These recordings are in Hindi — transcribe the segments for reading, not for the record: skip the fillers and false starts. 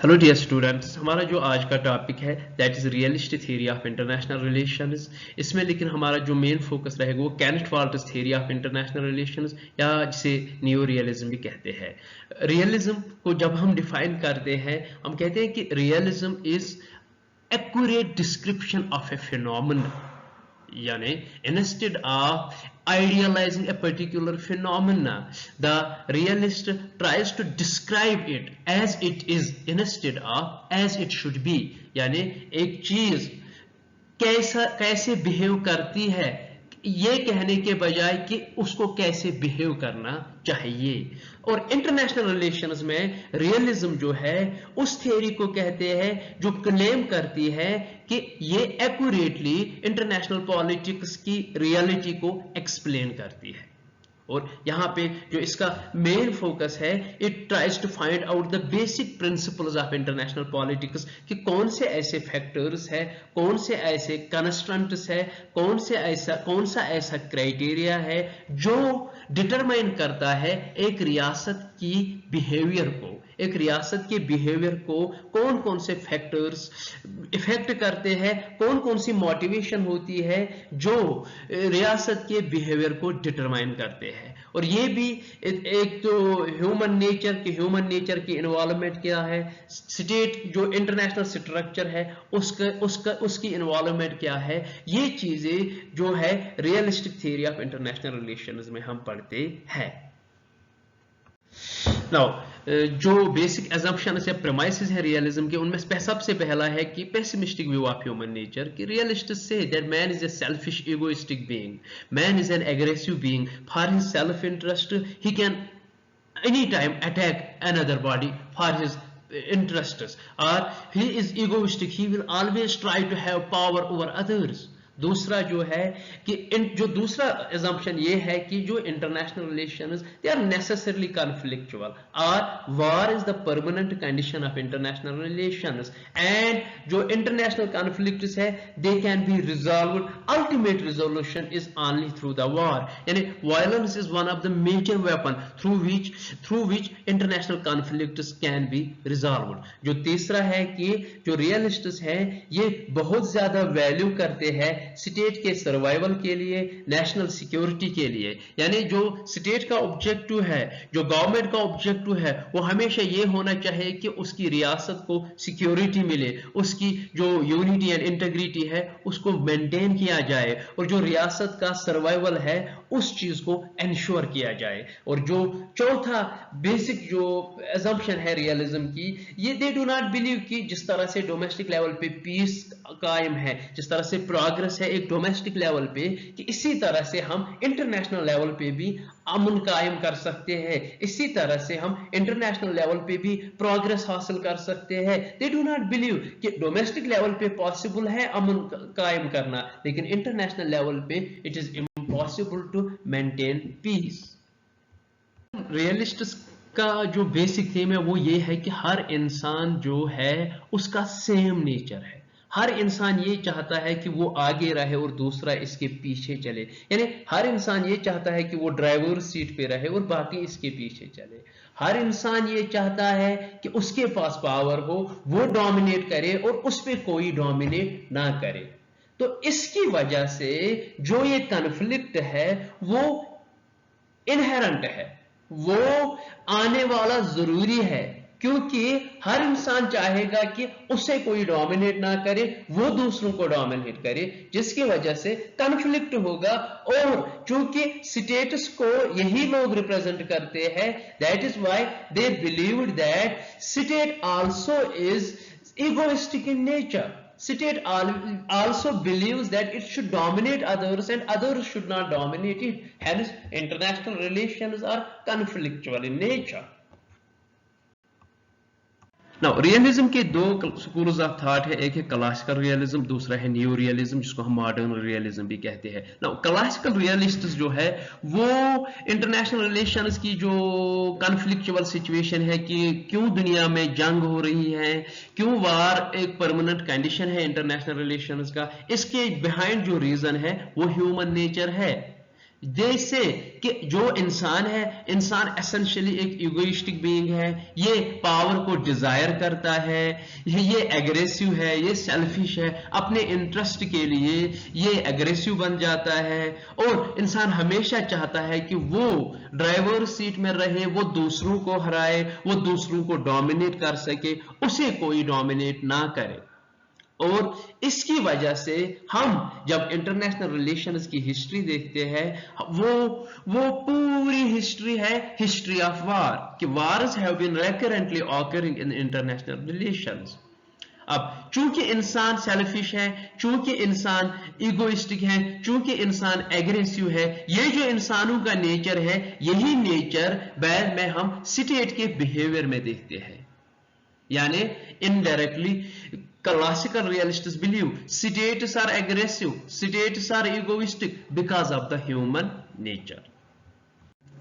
हेलो डियर स्टूडेंट्स, हमारा जो आज का टॉपिक है that is realistic theory of international relations. इसमें लेकिन हमारा जो मेन फोकस रहेगा वो Kenneth Walters theory of international relations या जिसे नियो रियलिज्म भी कहते हैं। रियलिज्म को जब हम डिफाइन करते हैं, हम कहते हैं कि realism is accurate description of A phenomena, yani instead of idealizing a particular phenomena, the realist tries to describe it as it is instead of as it should be। यानी एक चीज कैसे बिहेव करती है ये कहने के बजाय कि उसको कैसे बिहेव करना चाहिए। और इंटरनेशनल रिलेशंस में रियलिज्म जो है उस थ्योरी को कहते हैं जो क्लेम करती है कि ये एक्यूरेटली इंटरनेशनल पॉलिटिक्स की रियलिटी को एक्सप्लेन करती है। और यहां पे जो इसका मेन फोकस है, it tries to find out the basic principles of international politics कि कौन से ऐसे फैक्टर्स है, कौन से ऐसे कंस्ट्रेंट्स है, कौन सा ऐसा क्राइटेरिया है जो डिटरमाइन करता है एक रियासत की बिहेवियर को, एक रियासत के बिहेवियर को कौन कौन से फैक्टर्स इफेक्ट करते हैं, कौन कौन सी मोटिवेशन होती है जो रियासत के बिहेवियर को डिटरमाइन करते हैं। और ये भी एक तो ह्यूमन नेचर की इन्वॉल्वमेंट क्या है, स्टेट जो इंटरनेशनल स्ट्रक्चर है उसकी इन्वॉल्वमेंट क्या है, ये चीजें जो है realistic theory of international relations में हम पढ़ते हैं। नाउ जो बेसिक assumptions या premises है रियलिज्म के, उनमें सबसे पहला है कि pessimistic view of human nature कि रियलिस्टिक्स से that man is a selfish egoistic being, man is an aggressive being, for his self interest he can any time attack another body for his interests, or he is egoistic, he will always try to have power over others। दूसरा जो है कि जो दूसरा assumption ये है कि जो international relations they are necessarily conflictual, और war is the permanent condition of international relations, and जो इंटरनेशनल कॉन्फ्लिक्ट्स है they can be resolved, ultimate resolution is only through the war, यानी violence is one of the major weapon through which international conflicts can be resolved. जो तीसरा है कि जो रियलिस्ट्स हैं ये बहुत ज्यादा वैल्यू करते हैं स्टेट के सर्वाइवल के लिए, नेशनल सिक्योरिटी के लिए, यानी जो स्टेट का ऑब्जेक्टिव है, जो गवर्नमेंट का ऑब्जेक्टिव है, वो हमेशा ये होना चाहिए कि उसकी रियासत को सिक्योरिटी मिले, उसकी जो यूनिटी एंड इंटीग्रिटी है उसको मेंटेन किया जाए, और जो रियासत का सर्वाइवल है उस चीज को इंश्योर किया जाए। और जो चौथा बेसिक जो assumption है रियलिज्म की, ये दे डू नॉट बिलीव कि जिस तरह से डोमेस्टिक लेवल पे पीस कायम है, जिस तरह से प्रोग्रेस है एक डोमेस्टिक लेवल पे, कि इसी तरह से हम इंटरनेशनल लेवल पे भी अमन कायम कर सकते हैं, इसी तरह से हम इंटरनेशनल लेवल पे भी प्रोग्रेस हासिल कर सकते हैं। दे डू नॉट बिलीव कि डोमेस्टिक लेवल पे पॉसिबल है अमन कायम करना, लेकिन इंटरनेशनल लेवल पे it is impossible to maintain peace. Realists का जो बेसिक थीम है वो ये है कि हर इंसान जो है उसका सेम नेचर है, हर इंसान ये चाहता है कि वो आगे रहे और दूसरा इसके पीछे चले, यानी हर इंसान ये चाहता है कि वो ड्राइवर सीट पे रहे और बाकी इसके पीछे चले। हर इंसान ये चाहता है कि उसके पास पावर हो, वो डोमिनेट करे और उस पे कोई डोमिनेट ना करे। तो इसकी वजह से जो ये कॉन्फ्लिक्ट है वो इनहेरेंट है, वो आने वाला जरूरी है, क्योंकि हर इंसान चाहेगा कि उसे कोई डोमिनेट ना करे, वो दूसरों को डोमिनेट करे, जिसकी वजह से कॉन्फ्लिक्ट होगा। और चूंकि स्टेटस को यही लोग रिप्रेजेंट करते हैं, that is why they believed that state also is egoistic in nature. State also believes that it should dominate others and others should not dominate it. Hence, international relations are conflictual in nature. Now realism के दो स्कूल्स ऑफ थॉट है, एक है क्लासिकल रियलिज्म, दूसरा है न्यू रियलिज्म जिसको हम मॉडर्न रियलिज्म भी कहते हैं। नाउ क्लासिकल रियलिस्ट जो है वो इंटरनेशनल रिलेशंस की जो कॉन्फ्लिक्चुअल सिचुएशन है कि क्यों दुनिया में जंग हो रही है, क्यों वार एक परमानेंट कंडीशन है इंटरनेशनल रिलेशंस का, इसके बिहाइंड जो रीजन है वो ह्यूमन नेचर है। जैसे कि जो इंसान है, इंसान एसेंशियली एक इगोइस्टिक बीइंग है, ये पावर को डिजायर करता है, ये एग्रेसिव है, ये सेल्फिश है, अपने इंटरेस्ट के लिए ये एग्रेसिव बन जाता है, और इंसान हमेशा चाहता है कि वो ड्राइवर सीट में रहे, वो दूसरों को हराए, वो दूसरों को डोमिनेट कर सके, उसे कोई डोमिनेट ना करे। और इसकी वजह से हम जब इंटरनेशनल रिलेशंस की हिस्ट्री देखते हैं, वो पूरी हिस्ट्री है हिस्ट्री ऑफ वार, कि wars have been recurrently occurring in international relations. अब चूंकि इंसान सेल्फिश है, चूंकि इंसान इगोइस्टिक है, चूंकि इंसान एग्रेसिव है, ये जो इंसानों का नेचर है, यही नेचर बाद में हम स्टेट के बिहेवियर में देखते हैं। यानी indirectly classical realists believe states are aggressive, states are egoistic because of the human nature.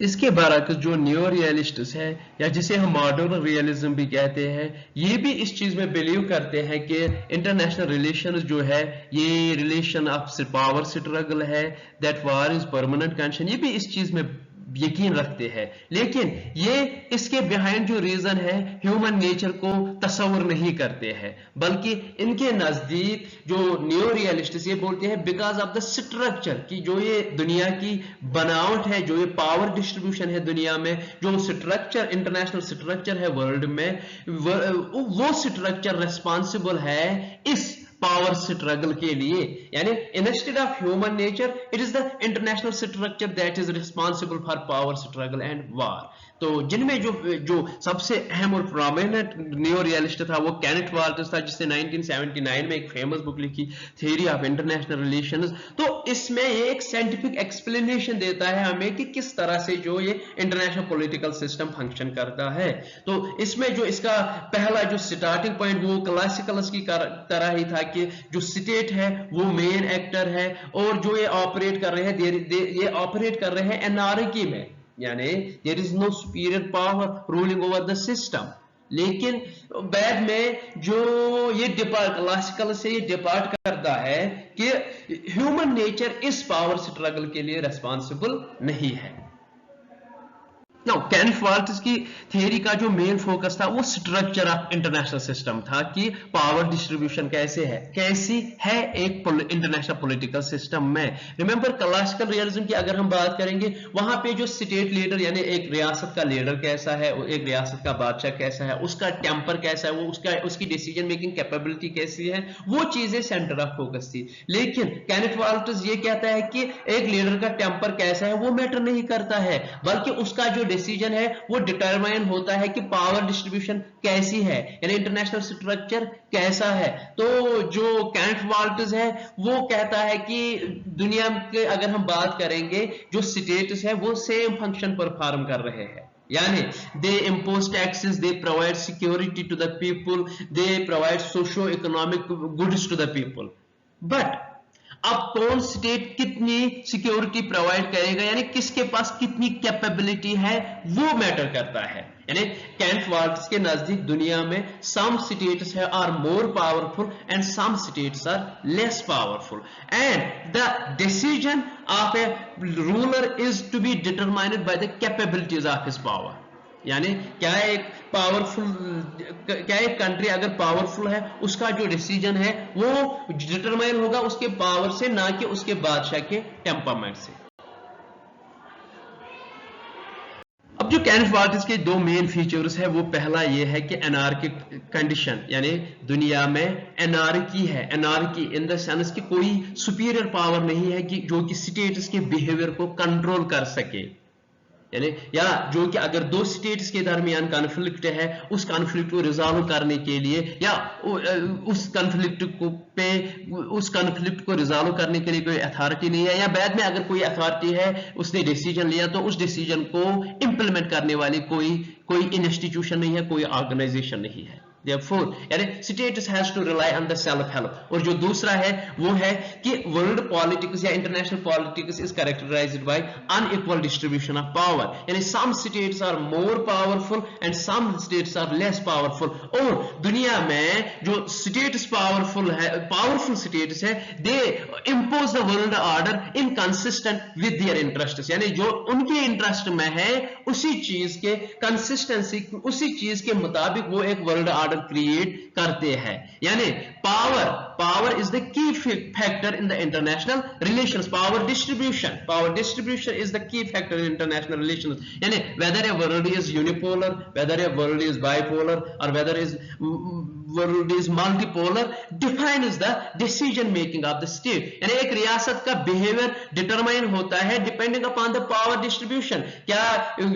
इसके बरक्स जो न्यो रियलिस्ट्स है, या जिसे हम मॉडर्न रियलिज्म भी कहते हैं, ये भी इस चीज में बिलीव करते हैं कि इंटरनेशनल रिलेशन जो है ये रिलेशन ऑफ पावर स्ट्रगल है, that war is permanent condition, ये भी इस चीज में यकीन रखते हैं। लेकिन ये इसके बिहाइंड जो रीजन है ह्यूमन नेचर को तस्वर नहीं करते हैं, बल्कि इनके नजदीक जो न्यो रियलिस्ट्स ये बोलते हैं बिकॉज ऑफ द स्ट्रक्चर, कि जो ये दुनिया की बनावट है, जो ये पावर डिस्ट्रीब्यूशन है दुनिया में, जो स्ट्रक्चर इंटरनेशनल स्ट्रक्चर है वर्ल्ड में, वो स्ट्रक्चर रिस्पॉन्सिबल है इस पावर स्ट्रगल के लिए। यानी instead of human nature it is the international structure that is responsible for power struggle and वार। तो जिनमें जो सबसे अहम और प्रोमिनेंट न्यो रियलिस्ट था वो केनेथ वाल्टर्स था, जिसने 1979 में एक फेमस बुक लिखी थ्योरी ऑफ इंटरनेशनल रिलेशंस। तो इसमें ये एक साइंटिफिक एक्सप्लेनेशन देता है हमें कि किस तरह से जो ये इंटरनेशनल पॉलिटिकल सिस्टम फंक्शन करता है। तो इसमें जो इसका पहला जो स्टार्टिंग पॉइंट वो क्लासिकल्स की तरह ही था कि जो स्टेट है वो मेन एक्टर है, और जो ये ऑपरेट कर रहे हैं ये ऑपरेट कर रहे हैं एनार्की में, यानी there is no superior power ruling over the system. लेकिन बाद में जो ये क्लासिकल से ये डिपार्ट करता है कि ह्यूमन नेचर इस पावर स्ट्रगल के लिए रिस्पॉन्सिबल नहीं है। नाउ केनेथ वाल्टर्स की थियरी का जो मेन फोकस था वो स्ट्रक्चर ऑफ इंटरनेशनल सिस्टम था, कि पावर डिस्ट्रीब्यूशन कैसी है एक इंटरनेशनल पॉलिटिकल सिस्टम में। रिमेंबर क्लासिकल रियलिज्म की अगर हम बात करेंगे, वहां पे जो स्टेट लीडर यानी एक रियासत का लीडर कैसा है, एक रियासत का बादशाह कैसा है, उसका टेम्पर कैसा है, वो उसकी डिसीजन मेकिंग कैपेबिलिटी कैसी है, वो चीजें सेंटर ऑफ फोकस थी। लेकिन केनेथ वाल्टर्स ये कहता है कि एक लीडर का टेम्पर कैसा है वो मैटर नहीं करता है, बल्कि उसका जो डिसीजन है वो डिटरमाइन होता है कि पावर डिस्ट्रीब्यूशन कैसी है, यानी इंटरनेशनल स्ट्रक्चर कैसा है। तो जो केनेथ वाल्टर्स है वो कहता है कि दुनिया के अगर हम बात करेंगे जो स्टेट्स है वो सेम फंक्शन परफॉर्म कर रहे हैं, यानी they impose taxes, they provide security to the people, they provide socio economic goods to the people. But अब कौन स्टेट कितनी सिक्योरिटी प्रोवाइड करेगा, यानी किसके पास कितनी कैपेबिलिटी है, वो मैटर करता है। यानी केनेथ वाल्टर्स के नजदीक दुनिया में सम स्टेट्स है are more powerful and some states are less powerful, and the decision of a ruler is to be determined by the capabilities of his power. यानी क्या एक कंट्री अगर पावरफुल है, उसका जो डिसीजन है वो डिटरमाइन होगा उसके पावर से, ना कि उसके बादशाह के टेम्परमेंट से। अब जो केनेथ वाल्टर्स के दो मेन फीचर्स है, वो पहला ये है कि एनार्किक कंडीशन, यानी दुनिया में एनार्की है, एनार्की इन द सेंस कि कोई सुपीरियर पावर नहीं है कि जो कि स्टेट्स के बिहेवियर को कंट्रोल कर सके, यानी या जो कि अगर दो स्टेट्स के दरमियान कॉन्फ्लिक्ट है, उस कॉन्फ्लिक्ट को रिजॉल्व करने के लिए या उस कॉन्फ्लिक्ट को रिजॉल्व करने के लिए कोई अथॉरिटी नहीं है, या बाद में अगर कोई अथॉरिटी है उसने डिसीजन लिया तो उस डिसीजन को इंप्लीमेंट करने वाली कोई इंस्टीट्यूशन नहीं है, कोई ऑर्गेनाइजेशन नहीं है। Therefore, यानी status has to rely on the self help. और जो दूसरा है वो है कि world politics या international politics is characterized by unequal distribution of power. यानी some states are more powerful and some states are less powerful. और दुनिया में जो states powerful states है, they impose the world order inconsistent with their interests. यानी जो उनके इंटरेस्ट में है उसी चीज के कंसिस्टेंसी, उसी चीज के मुताबिक वो एक वर्ल्ड ऑर्डर क्रिएट करते हैं. यानी power is the key factor in the international relations. Power distribution is the key factor in international relations. यानी whether a world is unipolar, whether a world is bipolar और whether is world is multipolar defines the decision making of the state. यानी एक रियासत का बिहेवियर डिटरमाइन होता है depending upon the power distribution. क्या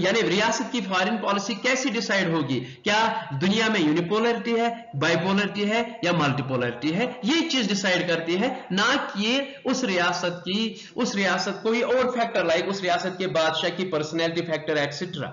यानी रियासत की फॉरेन पॉलिसी कैसी डिसाइड होगी, क्या दुनिया में यूनिपोलरिटी है, बाइपोलरिटी है या मल्टीपोलरिटी है, ये चीज डिसाइड करती है, ना कि उस रियासत कोई और फैक्टर लाइक उस रियासत के बादशाह की पर्सनैलिटी फैक्टर एक्सेट्रा.